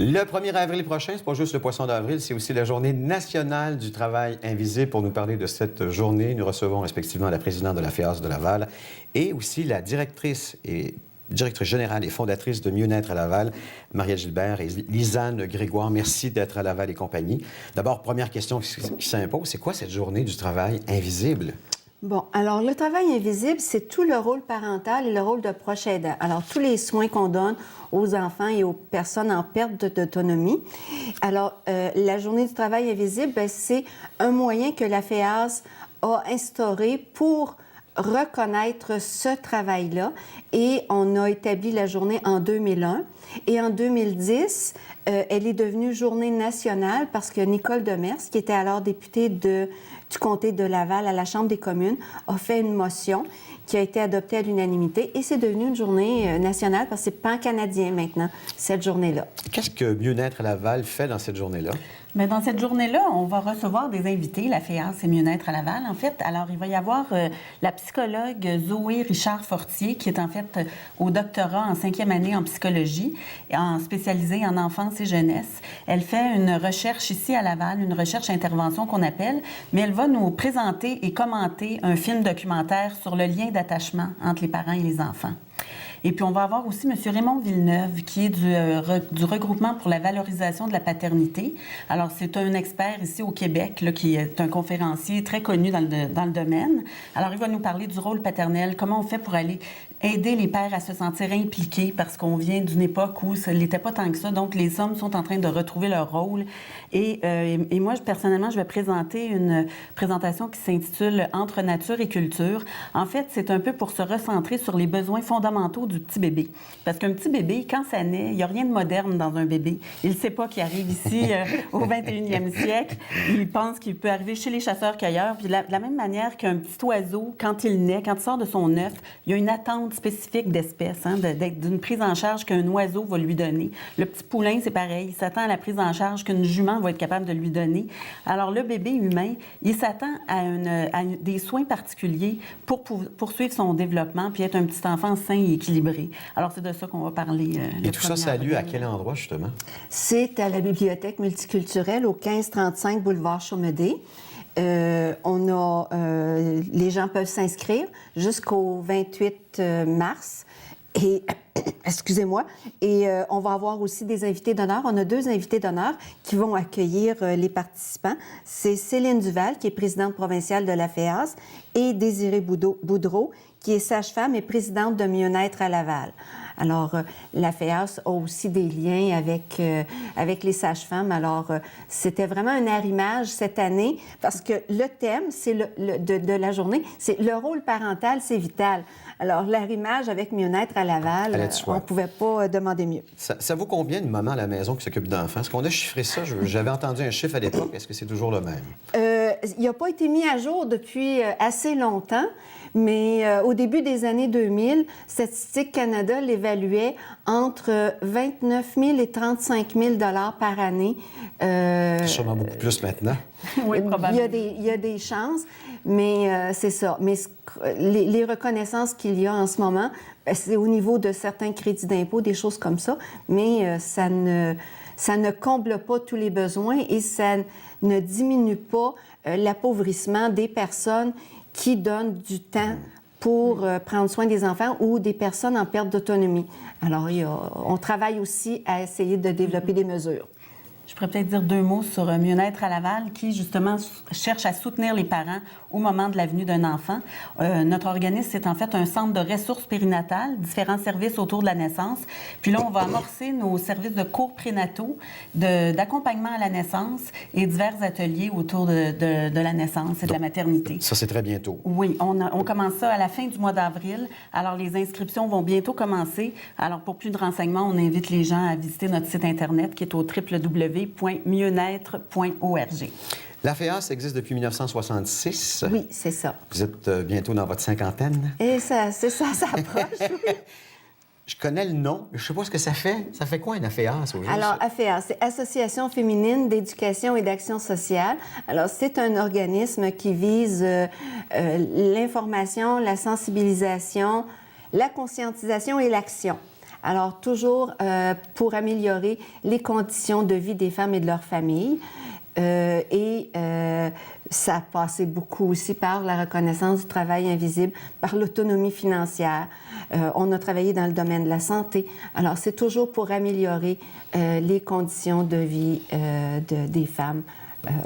Le 1er avril prochain, c'est pas juste le poisson d'avril, c'est aussi la journée nationale du travail invisible. Pour nous parler de cette journée, nous recevons respectivement la présidente de la FEAS de Laval et aussi la directrice générale et fondatrice de Mieux-être à Laval, Marielle Gilbert et Lisanne Grégoire. Merci d'être à Laval et compagnie. D'abord, première question qui s'impose, c'est quoi cette journée du travail invisible? Bon, alors le travail invisible, c'est tout le rôle parental et le rôle de proche aidant. Alors, tous les soins qu'on donne aux enfants et aux personnes en perte d'autonomie. Alors, la journée du travail invisible, bien, c'est un moyen que la FEAS a instauré pour reconnaître ce travail-là. Et on a établi la journée en 2001. Et en 2010, elle est devenue journée nationale parce que Nicole Demers, qui était alors députée du comté de Laval à la Chambre des communes, a fait une motion qui a été adoptée à l'unanimité et c'est devenu une journée nationale parce que c'est pan-canadien maintenant, cette journée-là. Qu'est-ce que Mieux-être à Laval fait dans cette journée-là? Bien, dans cette journée-là, on va recevoir des invités, la FEAS et Mieux-être à Laval, en fait. Alors, il va y avoir la psychologue Zoé Richard-Fortier, qui est en fait au doctorat en 5e année en psychologie, spécialisée en enfance et jeunesse. Elle fait une recherche ici à Laval, une recherche-intervention qu'on appelle, mais elle va nous présenter et commenter un film documentaire sur le lien d'attachement entre les parents et les enfants. Et puis, on va avoir aussi M. Raymond Villeneuve, qui est du regroupement pour la valorisation de la paternité. Alors, c'est un expert ici au Québec, là, qui est un conférencier très connu dans le domaine. Alors, il va nous parler du rôle paternel, comment on fait pour aller aider les pères à se sentir impliqués, parce qu'on vient d'une époque où ça n'était pas tant que ça. Donc, les hommes sont en train de retrouver leur rôle. Et moi, personnellement, je vais présenter une présentation qui s'intitule « Entre nature et culture ». En fait, c'est un peu pour se recentrer sur les besoins fondamentaux du petit bébé. Parce qu'un petit bébé, quand ça naît, il n'y a rien de moderne dans un bébé. Il ne sait pas qu'il arrive ici au 21e siècle. Il pense qu'il peut arriver chez les chasseurs qu'ailleurs. Puis de la même manière qu'un petit oiseau, quand il naît, quand il sort de son œuf, il y a une attente spécifique d'espèce, d'une prise en charge qu'un oiseau va lui donner. Le petit poulain, c'est pareil. Il s'attend à la prise en charge qu'une jument va être capable de lui donner. Alors, le bébé humain, il s'attend à des soins particuliers pour poursuivre son développement puis être un petit enfant sain et équilibré. Alors, c'est de ça qu'on va parler. Et tout ça, ça a lieu à quel endroit, justement? C'est à la Bibliothèque multiculturelle au 1535 boulevard Chaumedet. Les gens peuvent s'inscrire jusqu'au 28 mars. Et, excusez-moi, on va avoir aussi des invités d'honneur. On a 2 invités d'honneur qui vont accueillir les participants. C'est Céline Duval, qui est présidente provinciale de la FEAS, et Désirée Boudreau, qui est sage-femme et présidente de Mieux-être à Laval. Alors, la FEAS a aussi des liens avec les sages-femmes. Alors, c'était vraiment un arrimage cette année parce que le thème de la journée, c'est le rôle parental, c'est vital. Alors, l'arrimage avec Mieux-être à Laval, on ne pouvait pas demander mieux. Ça vaut combien de mamans à la maison qui s'occupent d'enfants? Est-ce qu'on a chiffré ça? J'avais entendu un chiffre à l'époque. Est-ce que c'est toujours le même? Il n'a pas été mis à jour depuis assez longtemps, mais au début des années 2000, Statistique Canada l'évaluait entre 29 000 et 35 000 par année. Sûrement beaucoup plus maintenant. Oui, probablement. Il y a des chances, mais c'est ça. Mais les reconnaissances qu'il y a en ce moment, c'est au niveau de certains crédits d'impôt, des choses comme ça, mais ça ne comble pas tous les besoins et ça ne diminue pas l'appauvrissement des personnes qui donnent du temps pour prendre soin des enfants ou des personnes en perte d'autonomie. Alors, on travaille aussi à essayer de développer des mesures. Je pourrais peut-être dire 2 mots sur Mieux-être à Laval, qui, justement, cherche à soutenir les parents au moment de la venue d'un enfant. Notre organisme, c'est en fait un centre de ressources périnatales, différents services autour de la naissance. Puis là, on va amorcer nos services de cours prénataux, d'accompagnement à la naissance et divers ateliers autour de la naissance et de la maternité. Ça, c'est très bientôt. Oui, on commence ça à la fin du mois d'avril. Alors, les inscriptions vont bientôt commencer. Alors, pour plus de renseignements, on invite les gens à visiter notre site Internet qui est au www.mieuxnaître.org. La FEAS existe depuis 1966. Oui, c'est ça. Vous êtes bientôt dans votre cinquantaine. Et ça approche, oui. Je connais le nom, mais je ne sais pas ce que ça fait. Ça fait quoi, une AFEAS, au juste? Alors, AFEAS, c'est Association féminine d'éducation et d'action sociale. Alors, c'est un organisme qui vise l'information, la sensibilisation, la conscientisation et l'action. Alors, toujours pour améliorer les conditions de vie des femmes et de leurs familles. Ça a passé beaucoup aussi par la reconnaissance du travail invisible, par l'autonomie financière. On a travaillé dans le domaine de la santé. Alors, c'est toujours pour améliorer les conditions de vie des femmes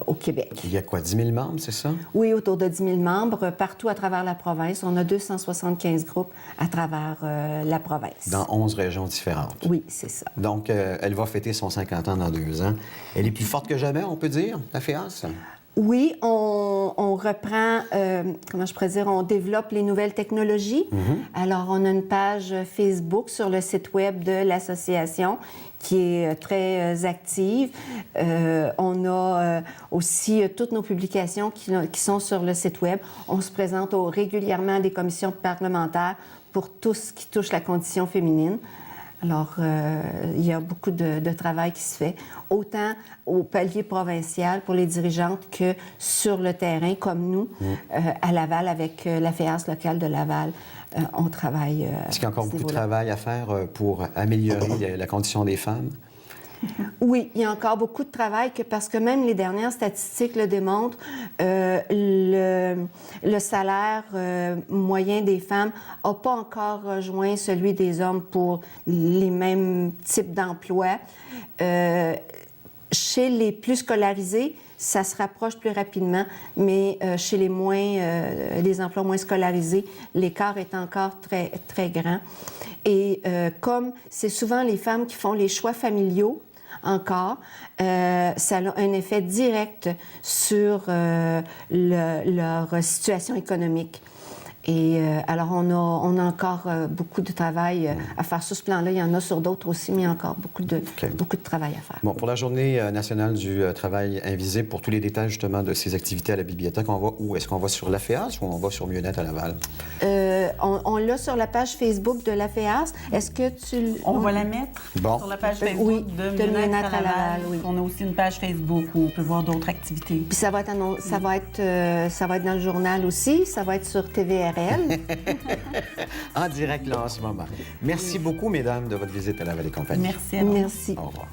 au Québec. Il y a quoi, 10 000 membres, c'est ça? Oui, autour de 10 000 membres, partout à travers la province. On a 275 groupes à travers la province. Dans 11 régions différentes. Oui, c'est ça. Donc, elle va fêter son 50 ans dans 2 ans. Elle est plus forte que jamais, on peut dire, la FEAS? Oui, on reprend, comment je pourrais dire, on développe les nouvelles technologies. Alors, on a une page Facebook sur le site web de l'association qui est très active. On a aussi toutes nos publications qui sont sur le site web. On se présente régulièrement à des commissions parlementaires pour tout ce qui touche la condition féminine. Alors, il y a beaucoup de travail qui se fait, autant au palier provincial pour les dirigeantes que sur le terrain, comme nous, à Laval, avec la FEAS locale de Laval. On travaille Est-ce qu'il y a encore beaucoup de travail à faire pour améliorer la condition des femmes? Oui, il y a encore beaucoup de travail parce que même les dernières statistiques le démontrent. Le salaire moyen des femmes n'a pas encore rejoint celui des hommes pour les mêmes types d'emplois. Chez les plus scolarisés, ça se rapproche plus rapidement, mais chez les emplois moins scolarisés, l'écart est encore très, très grand. Et comme c'est souvent les femmes qui font les choix familiaux, encore, ça a un effet direct sur leur situation économique. Et alors, on a encore beaucoup de travail à faire sur ce plan-là. Il y en a sur d'autres aussi, mais il y a encore beaucoup de travail à faire. Bon, pour la Journée nationale du travail invisible, pour tous les détails justement de ces activités à la bibliothèque, on va où? Est-ce qu'on va sur la FEAS ou on va sur Mieux-être à Laval? On l'a sur la page Facebook de la FEAS. Est-ce que tu... On va la mettre sur la page Facebook oui, de Mieux-être à Laval. Oui. On a aussi une page Facebook où on peut voir d'autres activités. Puis ça va être dans le journal aussi. Ça va être sur TVRL. En direct là en ce moment. Merci beaucoup, mesdames, de votre visite à Laval et compagnie. Merci à vous. Merci. Au revoir.